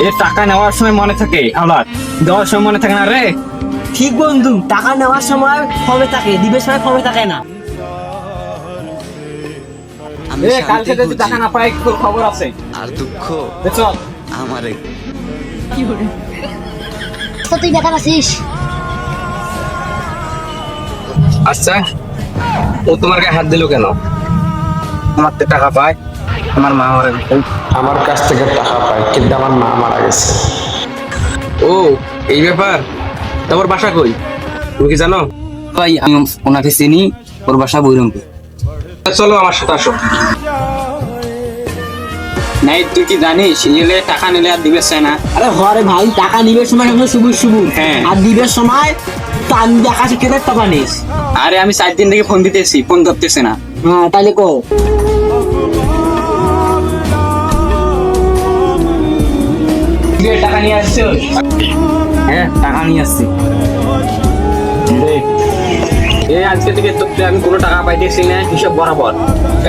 এ টাকা নেওয়ার সময় মনে থাকে, আবার দেওয়ার সময় মনে থাকে না রে। ঠিক বন্ধু, টাকা নেওয়ার সময় ক্ষমে থাকে, দিবের সময় ক্ষমে থাকে না। এ কালকে যদি টাকা না পাই তোর খবর আছে। আর দুঃখ চল আমারে তো তুই বেকার আছিস। আচ্ছা, ও তোমার গায়ে হাত দিল কেন? আমার তো টাকা পায়, আমার মা মারা গেছে। আমার কাছ থেকে টাকা পায়, কিন্তু আমার মা মারা গেছে। ও এই ব্যাপার। তোমার বাসা কই তুমি কি জানো? ভাই আমি ওনাকে চিনি, ওর বাসা বৈরমপুর। চলো আমার সাথে আসো। নাই তুই কি জানিস এলে টাকা নিলে আর দিবে চায় না। আরে ঘরে ভাই, টাকা নিবের সময় কিন্তু সবুজ সবুজ, হ্যাঁ। আর দিবের সময় টান দেখা কেটে টাকা নিস। আরে আমি 4 দিন থেকে ফোন দিতেছি, ফোন ধরতেছে না। হ্যাঁ তাইলে কো টাকা নিয়ে আসছো? হ্যাঁ টাকা নিয়ে আসছি। এই আজকে থেকে তোকে আমি কোনো টাকা পাইতেছি না, হিসাব বরাবর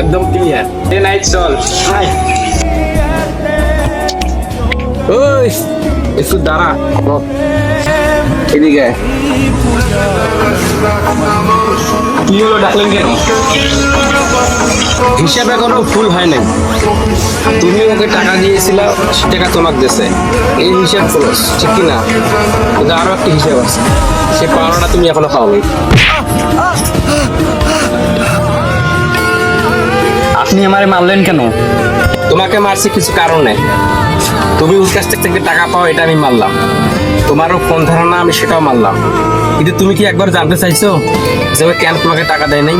একদম ক্লিয়ার। এ নাইট চল। ওই একটু দাঁড়া এদিকে। কি হলো, ডাকলেন কেন? হিসাব এখনো ফুল হয় নাই। তুমি ওকে টাকা দিয়েছিল, সে টাকা তোমাকে দিয়েছে, এই হিসাব ক্লোজ, ঠিক কি না? কিন্তু আরো একটা হিসাব আছে, সে পাওনাটা তুমি এখনো পাওনি। আপনি আমারে মারলেন কেন? তোমাকে মারছি কিছু কারণ নেই। তুমি ওর কাছ থেকে টাকা পাও, এটা আমি মানলাম। তোমারও কোন ধারণা আমি সেটাও মানলাম। কিন্তু তুমি কি একবার জানতে চাইছো যে ও কেন তোমাকে টাকা দেয় নাই?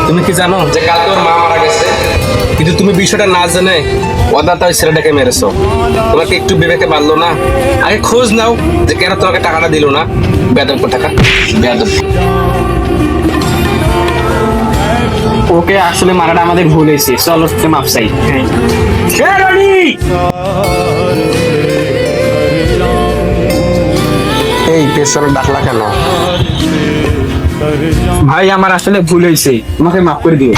তুমি কি জানো যে কালকে ওর মা মারা গেছে, কিন্তু তুমি বিষয়টা না জেনে অদাতা ওই ছেলেটাকে মেরেছো? তোমাকে একটু বিবেকে বাঁধলো না? আগে খোঁজ নাও যে কেন তোমাকে টাকাটা দিল না। বেদব টাকা, বেদব। ওকে আসলে মারাটা আমাদের ভুল হয়েছে, চলো মাপ চাই। এই পেছনে ডাকলা কেন? ভাই আমার আসলে ভুল হয়েছে, তোমাকে মাফ করে দিও।